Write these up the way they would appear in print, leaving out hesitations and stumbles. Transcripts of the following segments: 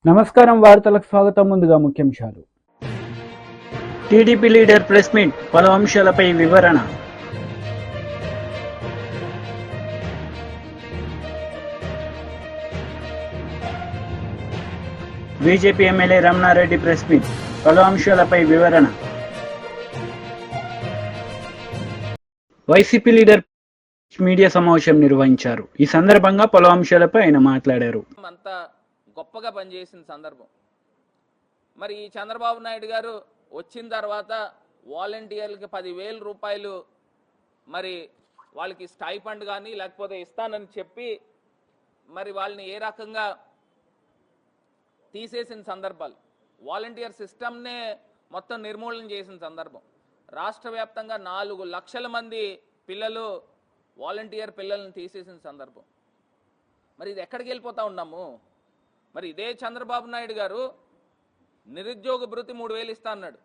నమస్కారం, వార్తలకు స్వాగతం. ముందుగా ముఖ్యాంశాలు. టీడీపీ లీడర్ ప్రెస్ మీట్, పలు అంశాలపై వివరణ. BJP MLA Ramana Reddy press meet, పలు అంశాలపై వివరణ. వైసీపీ లీడర్ మీడియా సమావేశం నిర్వహించారు. ఈ సందర్భంగా పలు అంశాలపై ఆయన మాట్లాడారు. అంతా గొప్పగా పనిచేసిన సందర్భం. మరి ఈ చంద్రబాబు నాయుడు గారు వచ్చిన తర్వాత వాలంటీర్లకి 10,000 రూపాయలు మరి వాళ్ళకి స్టైఫండ్ కానీ లేకపోతే ఇస్తానని చెప్పి మరి వాళ్ళని ఏ రకంగా తీసేసిన సందర్భాలు, వాలంటీర్ సిస్టమ్నే మొత్తం నిర్మూలన చేసిన సందర్భం. రాష్ట్ర వ్యాప్తంగా 4 లక్షల మంది పిల్లలు వాలంటీర్ పిల్లల్ని తీసేసిన సందర్భం. మరి ఇది ఎక్కడికి వెళ్ళిపోతా ఉన్నాము? మరి ఇదే చంద్రబాబు నాయుడు గారు నిరుద్యోగ భృతి 3,000 ఇస్తా అన్నాడు.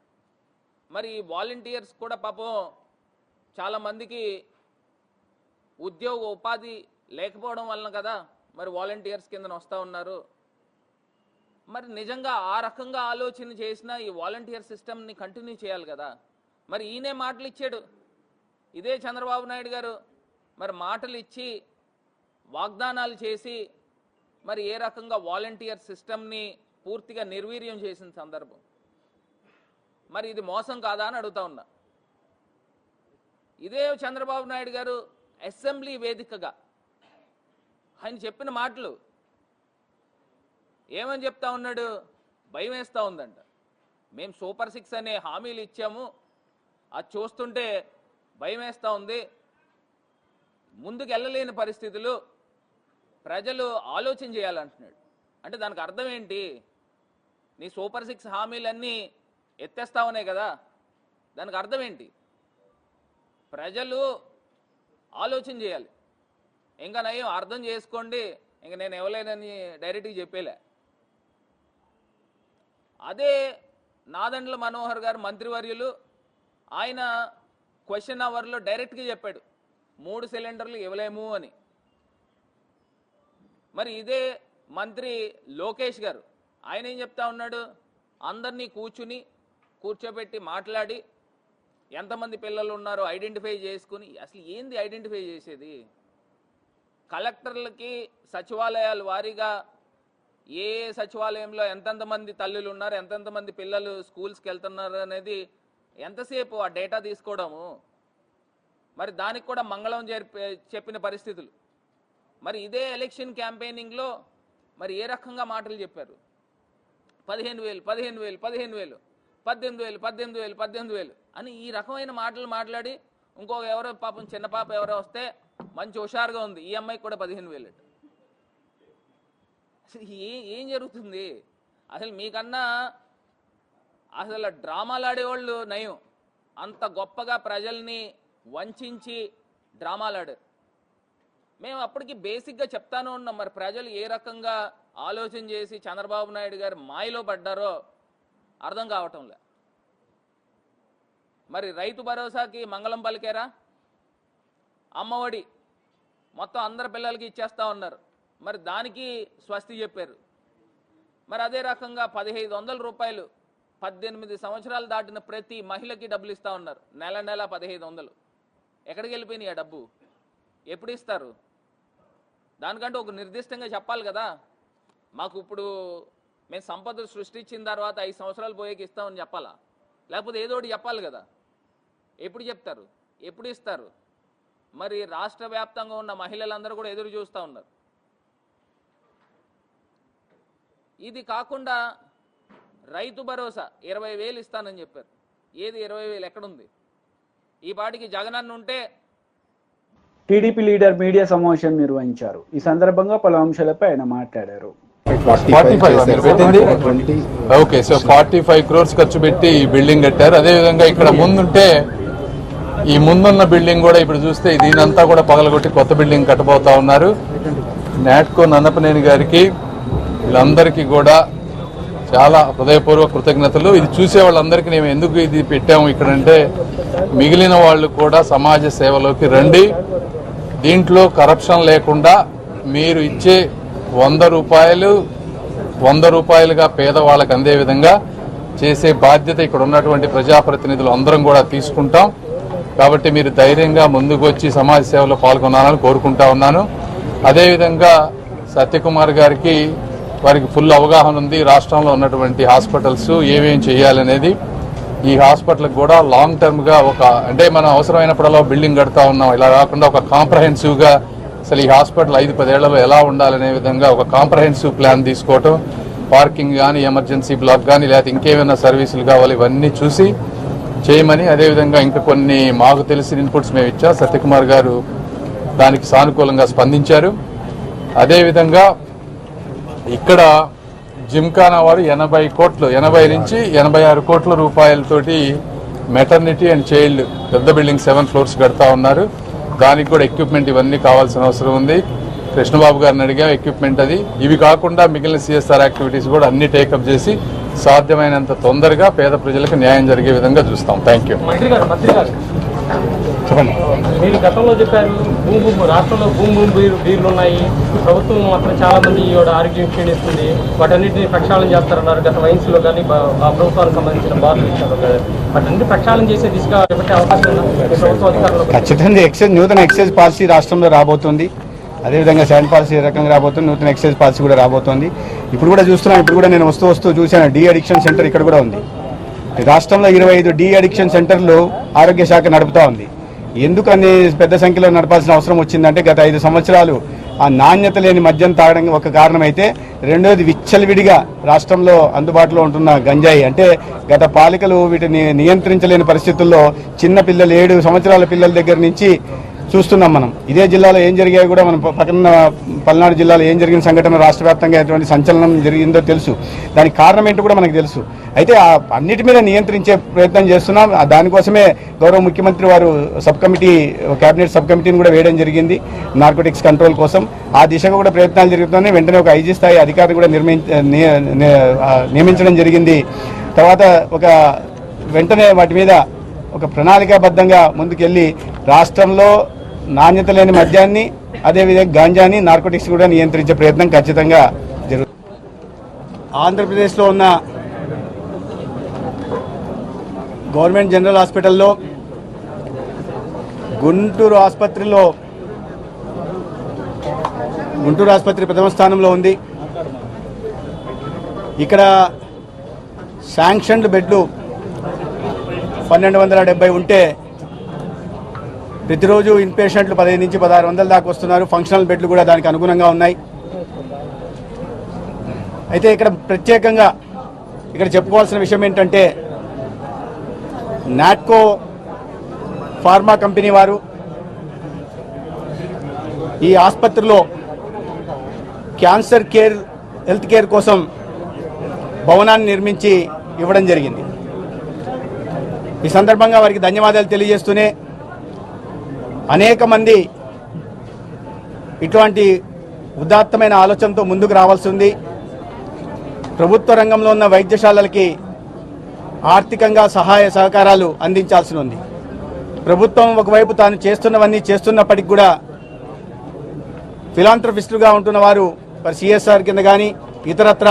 మరి వాలంటీర్స్ కూడా పాపం చాలామందికి ఉద్యోగ ఉపాధి లేకపోవడం వలన కదా మరి వాలంటీర్స్ కింద వస్తూ ఉన్నారు. మరి నిజంగా ఆ రకంగా ఆలోచన చేసిన ఈ వాలంటీర్ సిస్టమ్ని కంటిన్యూ చేయాలి కదా. మరి ఈయనే మాటలు ఇచ్చాడు, ఇదే చంద్రబాబు నాయుడు గారు మరి మాటలు ఇచ్చి వాగ్దానాలు చేసి మరి ఏ రకంగా వాలంటీర్ సిస్టమ్ని పూర్తిగా నిర్వీర్యం చేసిన సందర్భం. మరి ఇది మోసం కాదా అని అడుగుతా ఉన్నా. ఇదే చంద్రబాబు నాయుడు గారు అసెంబ్లీ వేదికగా ఆయన చెప్పిన మాటలు ఏమని చెప్తా ఉన్నాడు? భయం వేస్తూ ఉందంట. మేము సూపర్ 6 అనే హామీలు ఇచ్చాము, అది చూస్తుంటే భయం వేస్తూ ఉంది, ముందుకు వెళ్ళలేని పరిస్థితులు, ప్రజలు ఆలోచన చేయాలంటున్నాడు. అంటే దానికి అర్థం ఏంటి? నీ సూపర్ 6 హామీలన్నీ ఎత్తేస్తావనే కదా. దానికి అర్థం ఏంటి? ప్రజలు ఆలోచన చేయాలి. ఇంకా నయం అర్థం చేసుకోండి, ఇంక నేను ఇవ్వలేనని డైరెక్ట్గా చెప్పేలే. అదే నాదెండ్ల మనోహర్ గారు మంత్రివర్యులు, ఆయన క్వశ్చన్ అవర్లో డైరెక్ట్గా చెప్పాడు 3 సిలిండర్లు ఇవ్వలేము అని. మరి ఇదే మంత్రి లోకేష్ గారు ఆయన ఏం చెప్తా ఉన్నాడు? అందరినీ కూర్చోబెట్టి మాట్లాడి ఎంతమంది పిల్లలు ఉన్నారో ఐడెంటిఫై చేసుకుని, అసలు ఏంది ఐడెంటిఫై చేసేది? కలెక్టర్లకి సచివాలయాల వారీగా ఏ సచివాలయంలో ఎంతెంతమంది తల్లులు ఉన్నారు, ఎంతెంతమంది పిల్లలు స్కూల్స్కి వెళ్తున్నారు అనేది ఎంతసేపు ఆ డేటా తీసుకోవడము. మరి దానికి కూడా మంగళం చెప్పిన పరిస్థితులు. మరి ఇదే ఎలక్షన్ క్యాంపెయినింగ్లో మరి ఏ రకంగా మాటలు చెప్పారు? 15,000 15,000 15,000 18,000 18,000 18,000 అని ఈ రకమైన మాటలు మాట్లాడి, ఇంకొక ఎవరో పాపం చిన్న పాప ఎవరో వస్తే మంచి హుషారుగా ఉంది, ఈ అమ్మాయికి కూడా 15,000. అసలు ఏం జరుగుతుంది? అసలు మీకన్నా అసలు డ్రామాలు ఆడేవాళ్ళు నయం. అంత గొప్పగా ప్రజల్ని వంచి డ్రామాలు ఆడారు. మేము అప్పటికి బేసిక్గా చెప్తాను ఉన్నాం, మరి ప్రజలు ఏ రకంగా ఆలోచన చేసి చంద్రబాబు నాయుడు గారు మాయలో పడ్డారో అర్థం కావటంలే. మరి రైతు భరోసాకి మంగళం పలికారా? అమ్మఒడి మొత్తం అందరి పిల్లలకి ఇచ్చేస్తా ఉన్నారు, మరి దానికి స్వస్తి చెప్పారు. మరి అదే రకంగా 1,500 రూపాయలు 18 సంవత్సరాలు దాటిన ప్రతి మహిళకి డబ్బులు ఇస్తూ ఉన్నారు. నెల 1,500. ఎక్కడికి వెళ్ళిపోయినాయి ఆ డబ్బు? ఎప్పుడు ఇస్తారు? దానికంటే ఒక నిర్దిష్టంగా చెప్పాలి కదా. మాకు ఇప్పుడు మేము సంపద సృష్టించిన తర్వాత 5 సంవత్సరాలు పోయేకి ఇస్తామని చెప్పాలా? లేకపోతే ఏదో ఒకటి చెప్పాలి కదా. ఎప్పుడు చెప్తారు? ఎప్పుడు ఇస్తారు? మరి రాష్ట్ర వ్యాప్తంగా ఉన్న మహిళలందరూ కూడా ఎదురు చూస్తూ ఉన్నారు. ఇది కాకుండా రైతు భరోసా 20,000 ఇస్తానని చెప్పారు. ఏది 20,000 ఎక్కడుంది? ఈ పాటికి జగనన్న ఉంటే. టీడీపీ లీడర్ మీడియా సమావేశం నిర్వహించారు. ఈ సందర్భంగా పలు అంశాలపై ఆయన మాట్లాడారు. 45 crores ఖర్చు పెట్టి ఈ బిల్డింగ్ కట్టారు. అదేవిధంగా ఇక్కడ ముందుంటే ఈ ముందున్న బిల్డింగ్ కూడా ఇప్పుడు చూస్తే దీనంతా కూడా పగలగొట్టి కొత్త బిల్డింగ్ కట్టబోతా ఉన్నారు. నాట్కో నన్నపనేని గారికి వీళ్ళందరికీ కూడా చాలా హృదయపూర్వక కృతజ్ఞతలు. ఇది చూసే వాళ్ళందరికీ మేము ఎందుకు ఇది పెట్టాము ఇక్కడంటే, మిగిలిన వాళ్ళు కూడా సమాజ సేవలోకి రండి, దీంట్లో కరప్షన్ లేకుండా మీరు ఇచ్చే 100 రూపాయలు రూపాయలుగా పేదవాళ్ళకు అందే విధంగా చేసే బాధ్యత ఇక్కడ ఉన్నటువంటి ప్రజాప్రతినిధులు అందరం కూడా తీసుకుంటాం. కాబట్టి మీరు ధైర్యంగా ముందుకు వచ్చి సమాజ సేవలో పాల్గొనాలని కోరుకుంటా ఉన్నాను. అదేవిధంగా సత్యకుమార్ గారికి వారికి ఫుల్ అవగాహన ఉంది రాష్ట్రంలో ఉన్నటువంటి హాస్పిటల్స్ ఏమేం చేయాలనేది. ఈ హాస్పిటల్కి కూడా లాంగ్ టర్మ్గా అంటే మనం అవసరమైనప్పుడల్లా బిల్డింగ్ కడతా ఉన్నాం, ఇలా కాకుండా ఒక కాంప్రహెన్సివ్గా అసలు ఈ హాస్పిటల్ 5-10 ఏళ్లలో ఎలా ఉండాలనే విధంగా ఒక కాంప్రహెన్సివ్ ప్లాన్ తీసుకోవటం, పార్కింగ్ కానీ ఎమర్జెన్సీ బ్లాక్ కానీ లేకపోతే ఇంకేమైనా సర్వీసులు కావాలి ఇవన్నీ చూసి చేయమని, అదేవిధంగా ఇంకా కొన్ని మాకు తెలిసిన ఇన్పుట్స్ మేము ఇచ్చా. సత్యకుమార్ గారు దానికి సానుకూలంగా స్పందించారు. అదేవిధంగా ఇక్కడ జిమ్ఖానా వారు 80 నుంచి 86 కోట్ల రూపాయలతోటి మెటర్నిటీ అండ్ చైల్డ్ పెద్ద బిల్డింగ్ 7 floors కడతా ఉన్నారు. దానికి కూడా ఎక్విప్మెంట్ ఇవన్నీ కావాల్సిన అవసరం ఉంది. కృష్ణబాబు గారిని అడిగా ఎక్విప్మెంట్ అది. ఇవి కాకుండా మిగిలిన సిఎస్ఆర్ యాక్టివిటీస్ కూడా అన్ని టేకప్ చేసి సాధ్యమైనంత తొందరగా పేద ప్రజలకు న్యాయం జరిగే విధంగా చూస్తాం. Thank you. చెప్పండి. మీరు గతంలో చెప్పారు రాష్ట్రంలో భూమి బీర్లు ఉన్నాయి, ప్రభుత్వం మాత్రం చాలా మంది ఆరోగ్యం క్షీణిస్తుంది, వాటన్నిటిని ప్రక్షాళన చేస్తారన్నారు. గత వయసులో కానీ ఆ ప్రభుత్వానికి సంబంధించిన బాధలు ఇచ్చారు, వాటన్నిటి ప్రక్షాళన చేసే దిశగా పెట్టే అవకాశం ఉందా ప్రభుత్వ అధికారులు? ఖచ్చితంగా నూతన ఎక్సైజ్ పాలసీ రాష్ట్రంలో రాబోతోంది. అదేవిధంగా శాండ్ పాలసీ రకంగా రాబోతుంది, నూతన ఎక్సైజ్ పాలసీ కూడా రాబోతోంది. ఇప్పుడు కూడా చూస్తున్నాం, ఇప్పుడు కూడా నేను వస్తూ చూశాను డీ అడిక్షన్ సెంటర్ ఇక్కడ కూడా ఉంది. రాష్ట్రంలో 25 డీ అడిక్షన్ సెంటర్లు ఆరోగ్య శాఖ నడుపుతా ఉంది. ఎందుకని పెద్ద సంఖ్యలో నడపాల్సిన అవసరం వచ్చిందంటే గత 5 సంవత్సరాలు ఆ నాణ్యత లేని మద్యం తాగడం ఒక కారణమైతే, రెండోది విచ్చలవిడిగా రాష్ట్రంలో అందుబాటులో ఉంటున్న గంజాయి. అంటే గత పాలికలు వీటిని నియంత్రించలేని పరిస్థితుల్లో చిన్న పిల్లలు 7 సంవత్సరాల పిల్లల దగ్గర నుంచి చూస్తున్నాం మనం. ఇదే జిల్లాలో ఏం జరిగాయో కూడా మనం పక్కన పల్నాడు జిల్లాలో ఏం జరిగిన సంఘటన రాష్ట్ర వ్యాప్తంగా ఎటువంటి సంచలనం జరిగిందో తెలుసు. దానికి కారణం ఏంటో కూడా మనకు తెలుసు. అయితే అన్నిటి మీద నియంత్రించే ప్రయత్నం చేస్తున్నాం. దానికోసమే గౌరవ ముఖ్యమంత్రి వారు కేబినెట్ సబ్ కమిటీని కూడా వేయడం జరిగింది నార్కోటిక్స్ కంట్రోల్ కోసం. ఆ దిశగా కూడా ప్రయత్నాలు జరుగుతున్నాయి. వెంటనే ఒక ఐజీ స్థాయి అధికారిని కూడా నియమించడం జరిగింది. తర్వాత వెంటనే వాటి మీద ఒక ప్రణాళికాబద్ధంగా ముందుకెళ్లి రాష్ట్రంలో నాణ్యత లేని మద్యాన్ని, అదేవిధంగా గాంజాని, నార్కోటిక్స్ కూడా నియంత్రించే ప్రయత్నం ఖచ్చితంగా జరుగుతుంది. ఆంధ్రప్రదేశ్లో ఉన్న గవర్నమెంట్ జనరల్ హాస్పిటల్లో గుంటూరు ఆసుపత్రి ప్రథమ స్థానంలో ఉంది. ఇక్కడ శాంక్షన్డ్ బెడ్లు 1270 ఉంటే ప్రతిరోజు ఇన్పేషెంట్లు 15 నుంచి 1600 దాకా వస్తున్నారు. ఫంక్షనల్ బెడ్లు కూడా దానికి అనుగుణంగా ఉన్నాయి. అయితే ఇక్కడ ప్రత్యేకంగా చెప్పుకోవాల్సిన విషయం ఏంటంటే, నాట్కో ఫార్మా కంపెనీ వారు ఈ ఆసుపత్రిలో క్యాన్సర్ హెల్త్ కేర్ కోసం భవనాన్ని నిర్మించి ఇవ్వడం జరిగింది. ఈ సందర్భంగా వారికి ధన్యవాదాలు తెలియజేస్తూనే, అనేక మంది ఇటువంటి ఉదాత్తమైన ఆలోచనతో ముందుకు రావాల్సి ఉంది. ప్రభుత్వ రంగంలో ఉన్న వైద్యశాలలకి ఆర్థికంగా సహాయ సహకారాలు అందించాల్సి ఉంది. ప్రభుత్వం ఒకవైపు తాను చేస్తున్నవన్నీ చేస్తున్నప్పటికీ కూడా ఫిలాంథ్రపిస్టులుగా ఉంటున్న వారు సిఎస్ఆర్ కింద కానీ ఇతరత్ర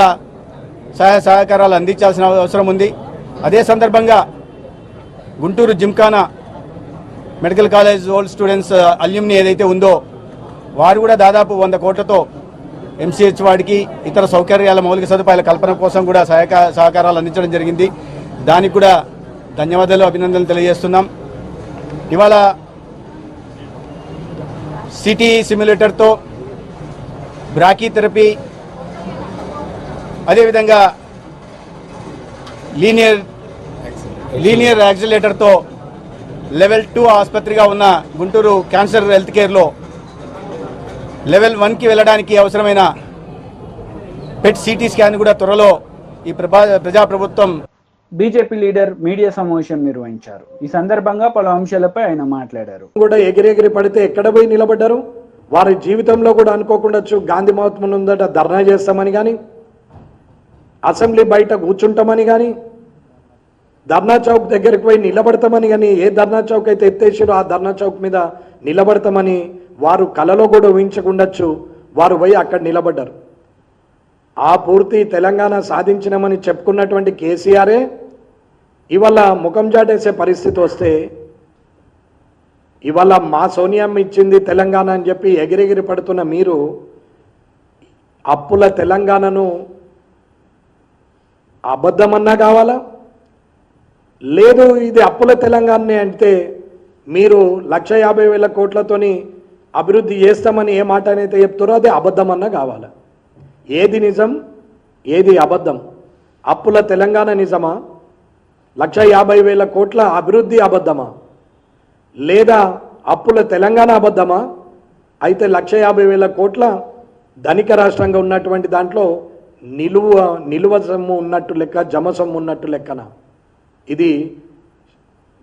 సహాయ సహకారాలు అందించాల్సిన అవసరం ఉంది. అదే సందర్భంగా Guntur Gymkhana medical college old students alumni ఏదైతే ఉందో, వారు కూడా దాదాపు 100 కోట్లతో ఎంసీహెచ్ వాడికి ఇతర సౌకర్యాల మౌలిక సదుపాయాల కల్పన కోసం కూడా సహకారాలు అందించడం జరిగింది. దానికి కూడా ధన్యవాదాలు, అభినందనలు తెలియజేస్తున్నాం. ఇవాళ సిటీ సిమ్యులేటర్తో బ్రాకీ థెరపీ, అదేవిధంగా లీనియర్ యాక్సిలేటర్తో లెవెల్ 2 ఆసుపత్రిగా ఉన్న గుంటూరు క్యాన్సర్ హెల్త్ కేర్లో లెవెల్ 1కి వెళ్ళడానికి అవసరమైన పెట్ సిటీ స్కాన్ కూడా త్వరలో ఈ ప్రజాప్రభుత్వం. బీజేపీ లీడర్ మీడియా సమావేశం నిర్వహించారు. ఈ సందర్భంగా పలు అంశాలపై ఆయన మాట్లాడారు. కూడా ఎగిరెగిరి పడితే ఎక్కడ పోయి నిలబడ్డారు. వారి జీవితంలో కూడా అనుకోకుండా గాంధీ మహాత్మ ఉందట ధర్నా చేస్తామని కానీ, అసెంబ్లీ బయట కూర్చుంటామని కానీ, ధర్నా చౌక్ దగ్గరికి పోయి నిలబడతామని కానీ, ఏ ధర్నా చౌక్ అయితే ఎత్తేసారో ఆ ధర్నా చౌక్ మీద నిలబడతామని వారు కలలో కూడా ఊహించకుండొచ్చు. వారు పోయి అక్కడ నిలబడ్డారు. ఆ పూర్తి తెలంగాణ సాధించినామని చెప్పుకున్నటువంటి కేసీఆరే ఇవాళ ముఖం చాటేసే పరిస్థితి వస్తే, ఇవాళ మా సోనియమ్మ ఇచ్చింది తెలంగాణ అని చెప్పి ఎగిరెగిరి పడుతున్న మీరు అప్పుల తెలంగాణను అబద్ధమన్నా కావాలా? లేదు ఇది అప్పుల తెలంగాణనే అంటే మీరు 1,50,000 కోట్లతోని అభివృద్ధి చేస్తామని ఏ మాట అయితే చెప్తారో అది అబద్ధమన్నా కావాలా? ఏది నిజం, ఏది అబద్ధం? అప్పుల తెలంగాణ నిజమా? 1,50,000 కోట్ల అభివృద్ధి అబద్ధమా? లేదా అప్పుల తెలంగాణ అబద్ధమా? అయితే 1,50,000 కోట్ల ధనిక రాష్ట్రంగా ఉన్నటువంటి దాంట్లో నిలువ సొమ్ము ఉన్నట్టు లెక్క, జమ సొమ్ము ఉన్నట్టు లెక్కన. ఇది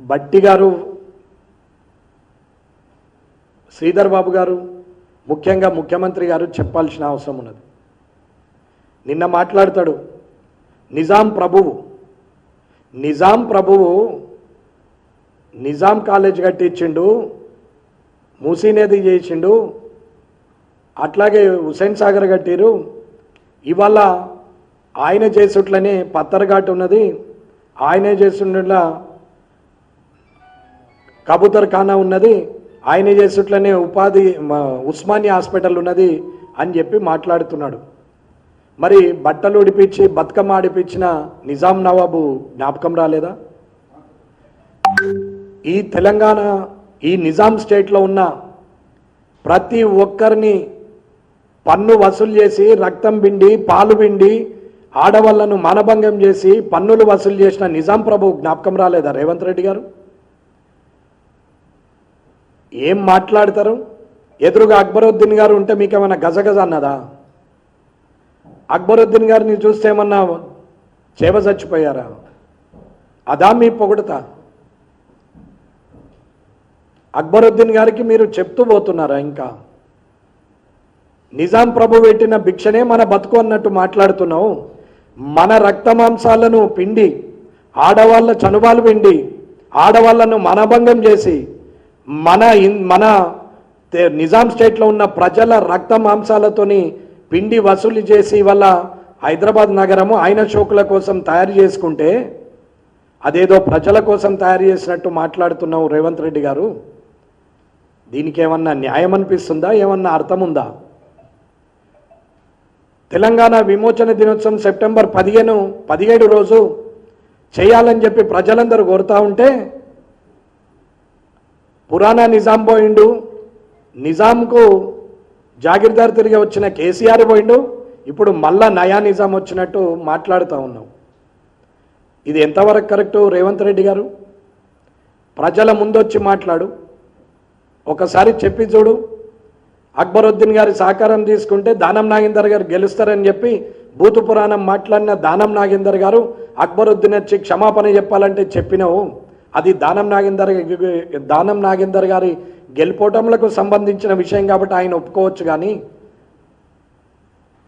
బట్టి గారు, శ్రీధర్ బాబు గారు, ముఖ్యంగా ముఖ్యమంత్రి గారు చెప్పాల్సిన అవసరం ఉన్నది. నిన్న మాట్లాడతాడు నిజాం ప్రభువు నిజాం కాలేజ్ కట్టించిండు, మూసీనేది చేసిండు, అట్లాగే హుస్సేన్ సాగర్ కట్టిరు, ఇవాళ ఆయన చేసుట్లనే పత్తర్ఘాట్ ఉన్నది, ఆయనే చేస్తుండలా కబూతర్ ఖానా ఉన్నది, ఆయన చేసుట్లనే ఉస్మానియా హాస్పిటల్ ఉన్నది అని చెప్పి మాట్లాడుతున్నాడు. మరి బట్టలు ఉడిపించి బతుకమ్మ ఆడిపించిన నిజాం నవాబు జ్ఞాపకం రాలేదా? ఈ తెలంగాణ, ఈ నిజాం స్టేట్లో ఉన్న ప్రతి ఒక్కరిని పన్ను వసూలు చేసి, రక్తం పిండి, పాలు పిండి, ఆడవాళ్లను మానభంగం చేసి పన్నులు వసూలు చేసిన నిజాం ప్రభు జ్ఞాపకం రాలేదా రేవంత్ రెడ్డి గారు? ఏం మాట్లాడతారు? ఎదురుగా అక్బరుద్దీన్ గారు ఉంటే మీకేమన్నా గజగజ అన్నదా? అక్బరుద్దీన్ గారిని చూస్తే ఏమన్నా చేవ చచ్చిపోయారా? అదా మీ పొగుడతా? అక్బరుద్దీన్ గారికి మీరు చెప్తూ పోతున్నారా? ఇంకా నిజాం ప్రభు పెట్టిన భిక్షనే మన బతుకు అన్నట్టు మాట్లాడుతున్నావు. మన రక్తమాంసాలను పిండి, ఆడవాళ్ళ చనుబాలు పిండి, ఆడవాళ్లను మనభంగం చేసి మన నిజాం స్టేట్లో ఉన్న ప్రజల రక్త మాంసాలతోని పిండి వసూలు చేసి వల్ల హైదరాబాద్ నగరము ఆయన షోకుల కోసం తయారు చేసుకుంటే అదేదో ప్రజల కోసం తయారు చేసినట్టు మాట్లాడుతున్నావు రేవంత్ రెడ్డి గారు. దీనికి ఏమన్నా న్యాయం అనిపిస్తుందా? ఏమన్నా అర్థం ఉందా? తెలంగాణ విమోచన దినోత్సవం సెప్టెంబర్ 17 రోజు చేయాలని చెప్పి ప్రజలందరూ కోరుతా ఉంటే పురాణా నిజాం పోయిండు, నిజాంకు జాగీర్దార్ తిరిగి వచ్చిన కేసీఆర్ పోయిండు, ఇప్పుడు మళ్ళా నయా నిజాం వచ్చినట్టు మాట్లాడుతూ ఉన్నాం. ఇది ఎంతవరకు కరెక్టు రేవంత్ రెడ్డి గారు? ప్రజల ముందొచ్చి మాట్లాడు, ఒకసారి చెప్పి చూడు. అక్బరుద్దీన్ గారి సహకారం తీసుకుంటే దానం నాగేందర్ గారు గెలుస్తారని చెప్పి భూతు పురాణం మాట్లాడిన దానం నాగేందర్ గారు అక్బరుద్దీన్ వచ్చి క్షమాపణ చెప్పాలంటే చెప్పినావు. అది దానం నాగేందర్ గారి గెలుపోవటంలకు సంబంధించిన విషయం కాబట్టి ఆయన ఒప్పుకోవచ్చు. కానీ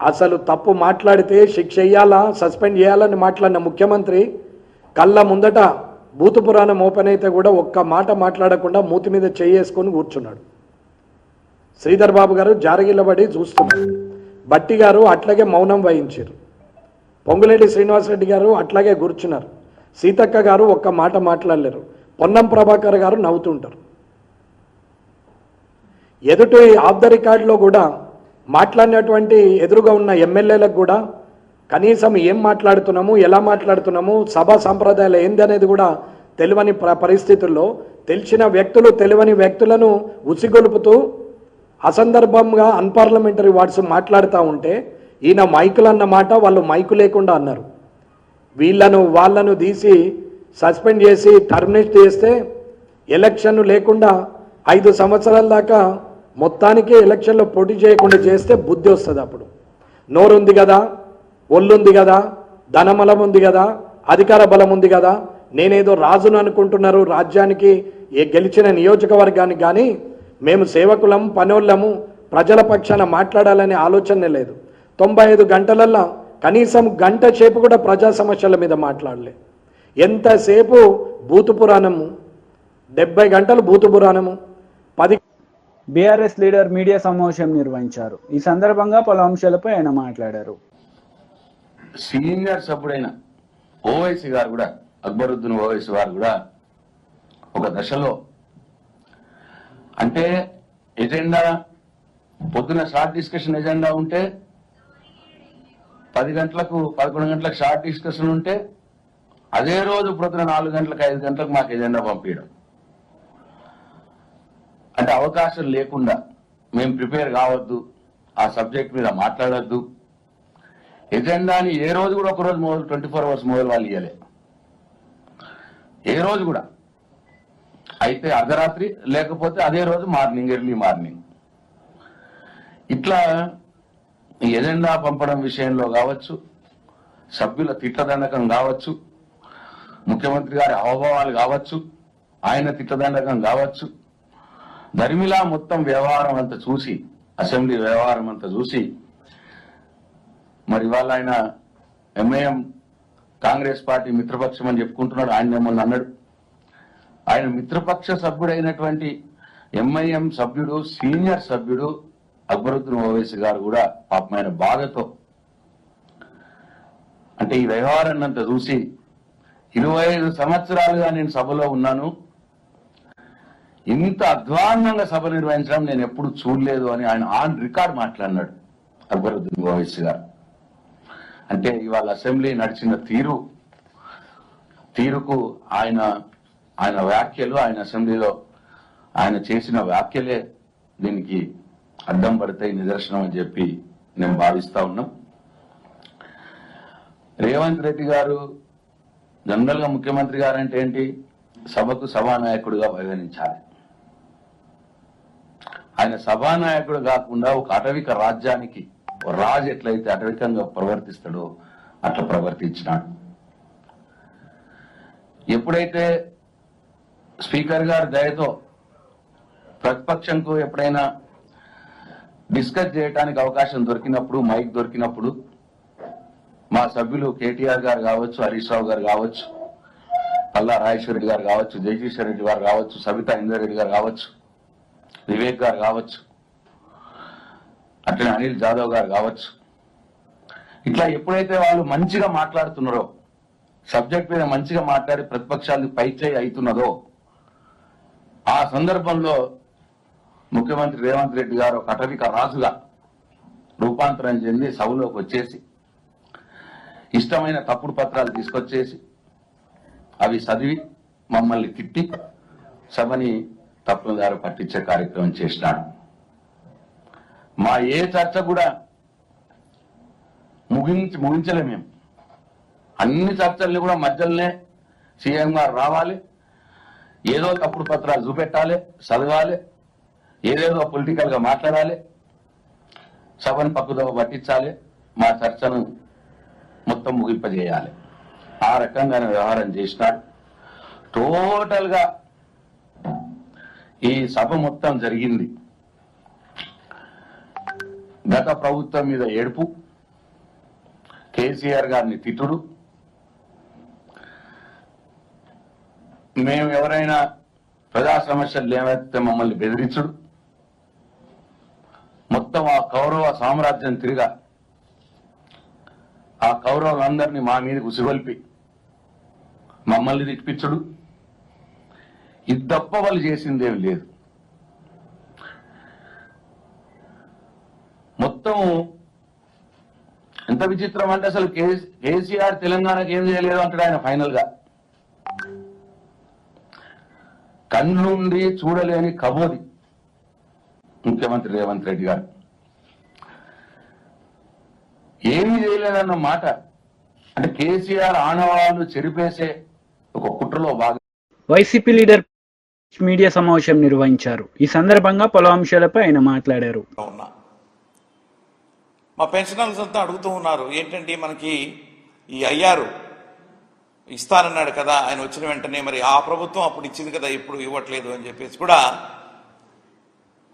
అసలు తప్పు మాట్లాడితే శిక్ష వేయాలా, సస్పెండ్ చేయాలని మాట్లాడిన ముఖ్యమంత్రి కళ్ళ ముందట భూతు పురాణం ఓపెన్ అయితే కూడా ఒక్క మాట మాట్లాడకుండా మూతి మీద చేసుకొని కూర్చున్నాడు. శ్రీధర్ బాబు గారు జారగిల్లబడి చూస్తున్నారు. బట్టి గారు అట్లాగే మౌనం వహించారు. పొంగులేటి శ్రీనివాసరెడ్డి గారు అట్లాగే కూర్చున్నారు. సీతక్క గారు ఒక్క మాట మాట్లాడలేరు. పొన్నం ప్రభాకర్ గారు నవ్వుతుంటారు. ఎదుటి ఆఫ్ ద రికార్డులో కూడా మాట్లాడినటువంటి ఎదురుగా ఉన్న ఎమ్మెల్యేలకు కూడా కనీసం ఏం మాట్లాడుతున్నాము, ఎలా మాట్లాడుతున్నాము, సభా సంప్రదాయాలు ఏంది అనేది కూడా తెలియని పరిస్థితుల్లో తెలిసిన వ్యక్తులు తెలియని వ్యక్తులను ఉసిగొలుపుతూ అసందర్భంగా అన్పార్లమెంటరీ వర్డ్స్ మాట్లాడుతూ ఉంటే ఈయన మైకులు అన్న మాట వాళ్ళు మైకు లేకుండా అన్నారు. వాళ్ళను తీసి సస్పెండ్ చేసి టర్మినేట్ చేస్తే ఎలక్షన్ లేకుండా 5 సంవత్సరాల దాకా మొత్తానికి ఎలక్షన్లో పోటీ చేయకుండా చేస్తే బుద్ధి వస్తుంది. అప్పుడు నోరుంది కదా, ఒళ్ళుంది కదా, ధనబలం ఉంది కదా, అధికార బలం ఉంది కదా, నేనేదో రాజును అనుకుంటున్నారు. రాజ్యానికి గెలిచిన నియోజకవర్గానికి కానీ మేము సేవకులం, పనోళ్ళము, ప్రజల పక్షాన మాట్లాడాలనే ఆలోచనే లేదు. 95 గంటలల్లో కనీసం గంట సేపు కూడా ప్రజా సమస్యల మీద మాట్లాడలే. ఎంతసేపు భూతు పురాణము, 70 గంటలు భూతు పురాణము. బీఆర్ఎస్ లీడర్ మీడియా సమావేశం నిర్వహించారు. ఈ సందర్భంగా పలు అంశాలపై ఆయన మాట్లాడారు. సీనియర్ సభ్యుడైన ఓవైసీ గారు కూడా, అక్బరుద్దీన్ ఓవైసీ గారు కూడా ఒక దశలో అంటే ఎజెండా పొద్దున షార్ట్ డిస్కషన్ ఎజెండా ఉంటే 10 గంటలకు 11 గంటలకు షార్ట్ డిస్కషన్ ఉంటే అదే రోజు పొద్దున 4 గంటలకు 5 గంటలకు మాకు ఎజెండా పంపించడం. అంటే అవకాశం లేకుండా మేము ప్రిపేర్ కావద్దు, ఆ సబ్జెక్ట్ మీద మాట్లాడద్దు, ఎజెండాని ఏ రోజు కూడా ఒక రోజు మొదలు 24 అవర్స్ మొదలు వాళ్ళు ఇవ్వలే, ఏ రోజు కూడా. అయితే అర్ధరాత్రి లేకపోతే అదే రోజు మార్నింగ్, ఎర్లీ మార్నింగ్. ఇట్లా ఎజెండా పంపడం విషయంలో కావచ్చు, సభ్యుల తిట్లదండకం కావచ్చు, ముఖ్యమంత్రి గారి హావభావాలు కావచ్చు, ఆయన తిట్లదండకం కావచ్చు, ధర్మిలా మొత్తం వ్యవహారం అంతా చూసి, అసెంబ్లీ వ్యవహారం అంతా చూసి, మరి ఇవాళ ఆయన ఎంఐఎం కాంగ్రెస్ పార్టీ మిత్రపక్షం అని చెప్పుకుంటున్నాడు. ఆయన ఏమన్నా అన్నాడు, ఆయన మిత్రపక్ష సభ్యుడైనటువంటి ఎంఐఎం సభ్యుడు, సీనియర్ సభ్యుడు అక్బరుద్దీన్ ఓవైసీ గారు కూడా పాపమైన బాధతో, అంటే ఈ వ్యవహారాన్ని అంతా చూసి 25 సంవత్సరాలుగా నేను సభలో ఉన్నాను, ఇంత అధ్వాన్నంగా సభ నిర్వహించడం నేను ఎప్పుడు చూడలేదు అని ఆయన ఆన్ రికార్డ్ మాట్లాడినాడు అక్బరుద్దీన్ ఓవైసీ గారు. అంటే ఇవాళ అసెంబ్లీ నడిచిన తీరుకు ఆయన వ్యాఖ్యలు, ఆయన అసెంబ్లీలో ఆయన చేసిన వ్యాఖ్యలే దీనికి అడ్డం పడతాయి, నిదర్శనం అని చెప్పి నేను భావిస్తా ఉన్నాం. రేవంత్ రెడ్డి గారు జనరల్ గా ముఖ్యమంత్రి గారు అంటే ఏంటి, సభకు సభానాయకుడిగా పరిగణించాలి. ఆయన సభానాయకుడు కాకుండా ఒక అటవిక రాజ్యానికి రాజు ఎట్లయితే అటవికంగా ప్రవర్తిస్తాడో అట్లా ప్రవర్తించినాడు. ఎప్పుడైతే స్పీకర్ గారి దయతో ప్రతిపక్షంకు ఎప్పుడైనా డిస్కస్ చేయడానికి అవకాశం దొరికినప్పుడు, మైక్ దొరికినప్పుడు మా సభ్యులు కేటీఆర్ గారు కావచ్చు, హరీష్ రావు గారు కావచ్చు, పల్లా రాజేశ్వర రెడ్డి గారు కావచ్చు, జగదీశ్వర్ రెడ్డి గారు కావచ్చు, సబితా ఇందర్ గారు కావచ్చు, వివేక్ గారు కావచ్చు, అట్లనే అనిల్ జాదవ్ గారు కావచ్చు, ఇట్లా ఎప్పుడైతే వాళ్ళు మంచిగా మాట్లాడుతున్నారో, సబ్జెక్ట్ మీద మంచిగా మాట్లాడి ప్రతిపక్షాలు పైచేయి అవుతున్నదో, ఆ సందర్భంలో ముఖ్యమంత్రి రేవంత్ రెడ్డి గారు ఒక అటవిక రాజుగా రూపాంతరం చెంది సభలోకి వచ్చేసి ఇష్టమైన తప్పుడు పత్రాలు తీసుకొచ్చేసి అవి చదివి మమ్మల్ని తిట్టి సభని తప్పుదారి పట్టించే కార్యక్రమం చేసినాడు. మా ఏ చర్చ కూడా ముగించలే మేము. అన్ని చర్చల్ని కూడా మధ్యలోనే సీఎం గారు రావాలి, ఏదో తప్పుడు పత్రాలు చూపెట్టాలి, చదవాలి, ఏదేదో పొలిటికల్ గా మాట్లాడాలి, సభను పక్కుదోవ పట్టించాలి, మా చర్చను మొత్తం ముగింపజేయాలి. ఆ రకంగా వ్యవహారం చేసినాడు. టోటల్ గా ఈ సభ మొత్తం జరిగింది గత ప్రభుత్వం మీద ఏడుపు, కేసీఆర్ గారిని తిట్టుడు, మేము ఎవరైనా ప్రజా సమస్యలు లేవైతే మమ్మల్ని బెదిరించుడు, మొత్తం ఆ కౌరవ సామ్రాజ్యం తిరిగా ఆ కౌరవులందరినీ మా మీద ఉసిగొల్పి మమ్మల్ని తిట్టిపించుడు, ఇది తప్ప వాళ్ళు చేసిందేం లేదు. మొత్తం ఎంత విచిత్రం అంటే అసలు కేసీఆర్ తెలంగాణకి ఏం చేయలేదు అంటాడు ఆయన. ఫైనల్ గా కన్నుండి చూడలేని కబోది ముఖ్యమంత్రి రేవంత్ రెడ్డి గారు. ఏమీ చేయలేదన్న మాట అంటే కేసీఆర్ ఆనవాళ్లు చెరిపేసే ఒక కుట్రలో భాగం. వైసీపీ లీడర్ మీడియా సమావేశం నిర్వహించారు. ఈ సందర్భంగా పలు అంశాలపై ఆయన మాట్లాడారు. మా పెన్షనర్స్ అంతా అడుగుతూ ఉన్నారు, ఏంటంటే మనకి ఈ అయ్యారు ఇస్తానన్నాడు కదా ఆయన వచ్చిన వెంటనే, మరి ఆ ప్రభుత్వం అప్పుడు ఇచ్చింది కదా ఇప్పుడు ఇవ్వట్లేదు అని చెప్పేసి కూడా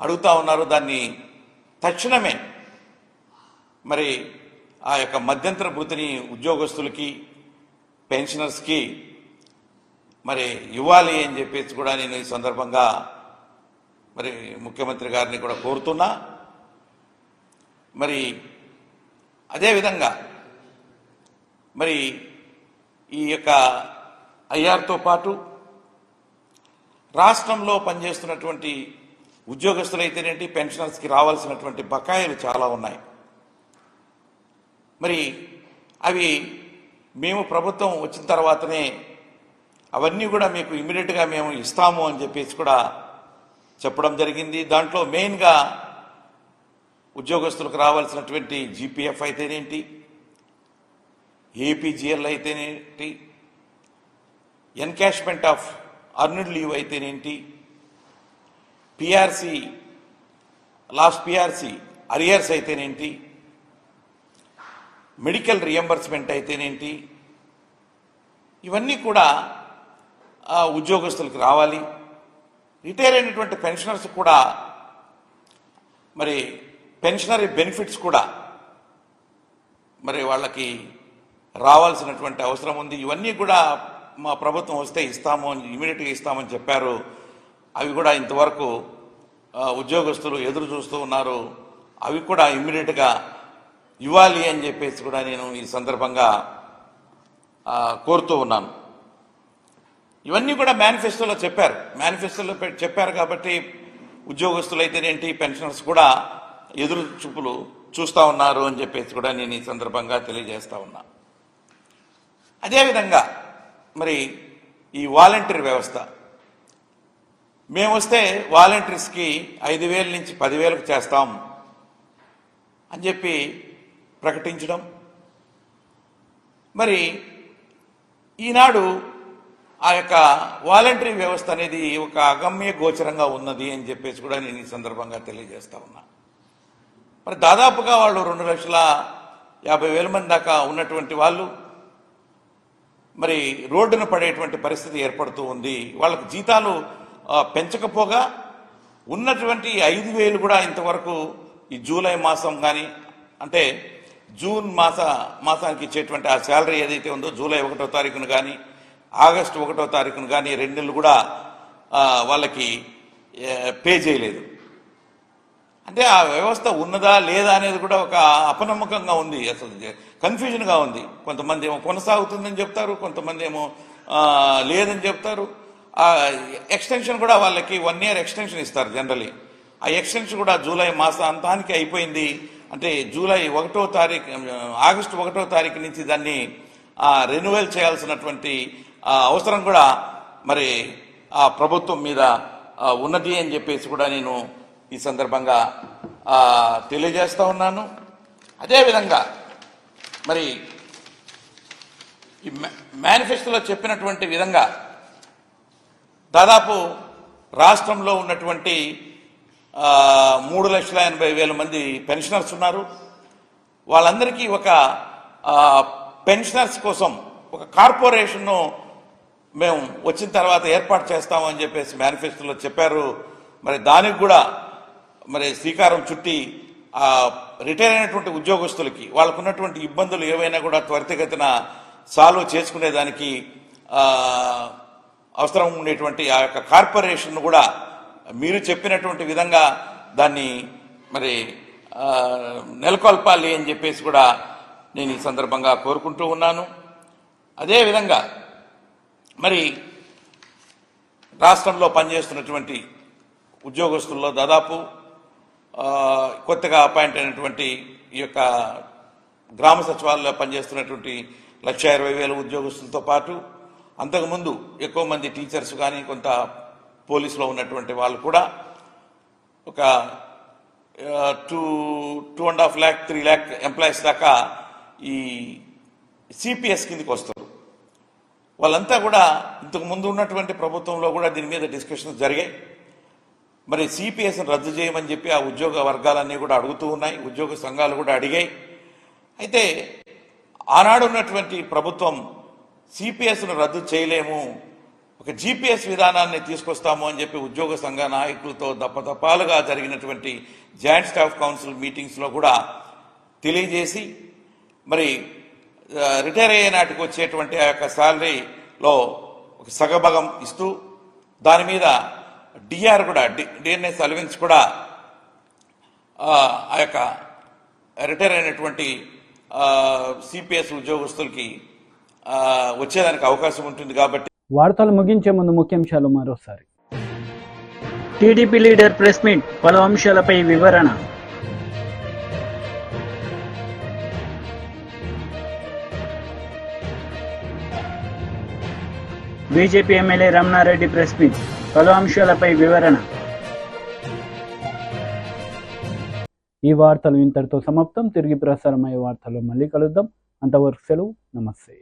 అడుగుతా ఉన్నారు. దాన్ని తక్షణమే మరి ఆ యొక్క మధ్యంతర భృతిని ఉద్యోగస్తులకి, పెన్షనర్స్కి మరి ఇవ్వాలి అని చెప్పేసి కూడా నేను ఈ సందర్భంగా మరి ముఖ్యమంత్రి గారిని కూడా కోరుతున్నా. మరి అదేవిధంగా మరి ఈ యొక్క ఐఆర్తో పాటు రాష్ట్రంలో పనిచేస్తున్నటువంటి ఉద్యోగస్తులైతేనేంటి, పెన్షనర్స్కి రావాల్సినటువంటి బకాయిలు చాలా ఉన్నాయి. మరి అవి మేము ప్రభుత్వం వచ్చిన తర్వాతనే అవన్నీ కూడా మీకు ఇమ్మీడియట్గా మేము ఇస్తాము అని చెప్పేసి కూడా చెప్పడం జరిగింది. దాంట్లో మెయిన్గా ఉద్యోగస్తులకు రావాల్సినటువంటి జీపీఎఫ్ అయితేనేంటి, ఏపీజీఎల్ అయితేనేంటి, ఎన్కాష్మెంట్ ఆఫ్ అర్న్డ్ లీవ్ అయితేనేంటి, పిఆర్సీ లాస్ట్ పిఆర్సీ అరియర్స్ అయితేనేంటి, మెడికల్ రియంబర్స్మెంట్ అయితేనేంటి, ఇవన్నీ కూడా ఉద్యోగస్తులకు రావాలి. రిటైర్ అయినటువంటి పెన్షనర్స్ కూడా మరి పెన్షనరీ బెనిఫిట్స్ కూడా మరి వాళ్ళకి రావాల్సినటువంటి అవసరం ఉంది. ఇవన్నీ కూడా మా ప్రభుత్వం వస్తే ఇస్తాము అని, ఇమీడియట్గా ఇస్తామని చెప్పారు. అవి కూడా ఇంతవరకు ఉద్యోగస్తులు ఎదురు చూస్తూ ఉన్నారు. అవి కూడా ఇమ్మీడియట్గా ఇవ్వాలి అని చెప్పేసి కూడా నేను ఈ సందర్భంగా కోరుతూ ఉన్నాను. ఇవన్నీ కూడా మేనిఫెస్టోలో చెప్పారు. మేనిఫెస్టోలో చెప్పారు కాబట్టి ఉద్యోగస్తులు అయితేనేంటి, పెన్షనర్స్ కూడా ఎదురు చూపులు చూస్తూ ఉన్నారు అని చెప్పేసి కూడా నేను ఈ సందర్భంగా తెలియజేస్తా ఉన్నా. అదేవిధంగా మరి ఈ వాలంటీర్ వ్యవస్థ, మేము వస్తే వాలంటీర్స్కి 5,000 నుంచి 10,000కు చేస్తాం అని చెప్పి ప్రకటించడం, మరి ఈనాడు ఆ యొక్క వాలంటరీ వ్యవస్థ అనేది ఒక అగమ్య గోచరంగా ఉన్నది అని చెప్పేసి కూడా నేను ఈ సందర్భంగా తెలియజేస్తా ఉన్నా. మరి దాదాపుగా వాళ్ళు 2,50,000 మంది దాకా ఉన్నటువంటి వాళ్ళు మరి రోడ్డున పడేటువంటి పరిస్థితి ఏర్పడుతూ ఉంది. వాళ్ళకు జీతాలు పెంచకపోగా ఉన్నటువంటి 5,000 కూడా ఇంతవరకు ఈ జూలై మాసం కానీ, అంటే జూన్ మాసానికి ఇచ్చేటువంటి ఆ శాలరీ ఏదైతే ఉందో జూలై 1వ తారీఖున కానీ ఆగస్టు 1వ తారీఖున కానీ 2 నెలలు కూడా వాళ్ళకి పే చేయలేదు. అంటే ఆ వ్యవస్థ ఉన్నదా లేదా అనేది కూడా ఒక అపనమ్మకంగా ఉంది, అసలు కన్ఫ్యూజన్గా ఉంది. కొంతమంది ఏమో కొనసాగుతుందని చెప్తారు, కొంతమంది ఏమో లేదని చెప్తారు. ఆ ఎక్స్టెన్షన్ కూడా వాళ్ళకి 1 year ఎక్స్టెన్షన్ ఇస్తారు జనరలీ. ఆ ఎక్స్టెన్షన్ కూడా జూలై మాసాంతానికి అయిపోయింది. అంటే జూలై 1వ తారీఖు, ఆగస్టు 1వ తారీఖు నుంచి దాన్ని రెన్యువల్ చేయాల్సినటువంటి అవసరం కూడా మరి ఆ ప్రభుత్వం మీద ఉన్నది అని చెప్పేసి కూడా నేను ఈ సందర్భంగా తెలియజేస్తా ఉన్నాను. అదేవిధంగా మరి ఈ మేనిఫెస్టోలో చెప్పినటువంటి విధంగా దాదాపు రాష్ట్రంలో ఉన్నటువంటి 3,80,000 మంది పెన్షనర్స్ ఉన్నారు. వాళ్ళందరికీ ఒక పెన్షనర్స్ కోసం ఒక కార్పొరేషన్ను మేము వచ్చిన తర్వాత ఏర్పాటు చేస్తామని చెప్పేసి మేనిఫెస్టోలో చెప్పారు. మరి దానికి కూడా మరి శ్రీకారం చుట్టి రిటైర్ అయినటువంటి ఉద్యోగస్తులకి వాళ్ళకున్నటువంటి ఇబ్బందులు ఏవైనా కూడా త్వరితగతిన సాల్వ్ చేసుకునేదానికి అవసరం ఉండేటువంటి ఆ యొక్క కార్పొరేషన్ కూడా మీరు చెప్పినటువంటి విధంగా దాన్ని మరి నెలకొల్పాలి అని చెప్పేసి కూడా నేను ఈ సందర్భంగా కోరుకుంటూ ఉన్నాను. అదేవిధంగా మరి రాష్ట్రంలో పనిచేస్తున్నటువంటి ఉద్యోగస్తుల్లో దాదాపు కొత్తగా అపాయింట్ అయినటువంటి ఈ యొక్క గ్రామ సచివాలయంలో పనిచేస్తున్నటువంటి 1,20,000 ఉద్యోగస్తులతో పాటు అంతకుముందు ఎక్కువ మంది టీచర్స్ కానీ కొంత పోలీసులో ఉన్నటువంటి వాళ్ళు కూడా ఒక 2.5 lakh 3 lakh ఎంప్లాయీస్ దాకా ఈ సిపిఎస్ కిందకి వస్తారు. వాళ్ళంతా కూడా ఇంతకు ముందు ఉన్నటువంటి ప్రభుత్వంలో కూడా దీని మీద డిస్కషన్స్ జరిగాయి. మరి సిపిఎస్ను రద్దు చేయమని చెప్పి ఆ ఉద్యోగ వర్గాలన్నీ కూడా అడుగుతూ ఉన్నాయి, ఉద్యోగ సంఘాలు కూడా అడిగాయి. అయితే ఆనాడు ఉన్నటువంటి ప్రభుత్వం సిపిఎస్ను రద్దు చేయలేము, ఒక జిపిఎస్ విధానాన్ని తీసుకొస్తాము అని చెప్పి ఉద్యోగ సంఘ నాయకులతో దప్పదప్పాలుగా జరిగినటువంటి జాయింట్ స్టాఫ్ కౌన్సిల్ మీటింగ్స్లో కూడా తెలియజేసి మరి రిటైర్ అయ్యే నాటికి వచ్చేటువంటి ఆ యొక్క శాలరీలో ఒక సగభాగం ఇస్తూ దాని మీద డిఆర్ కూడా డిఎన్ఎస్ అలవెన్స్ కూడా ఆ యొక్క రిటైర్ అయినటువంటి సిపిఎస్ ఉద్యోగస్తులకి వచ్చేదానికి అవకాశం ఉంటుంది. కాబట్టి వార్తలు ముగించే ముందు ముఖ్యాంశాలు మరోసారి. టీడీపీ లీడర్ ప్రెస్ మీట్, పలు అంశాలపై వివరణ. BJP MLA Ramana Reddy press meet, పలు అంశాలపై వివరణ. ఈ వార్తలు ఇంతటితో సమాప్తం. తిరిగి ప్రసారమయ్యే వార్తల్లో మళ్ళీ కలుద్దాం. అంతవరకు సెలవు. నమస్తే.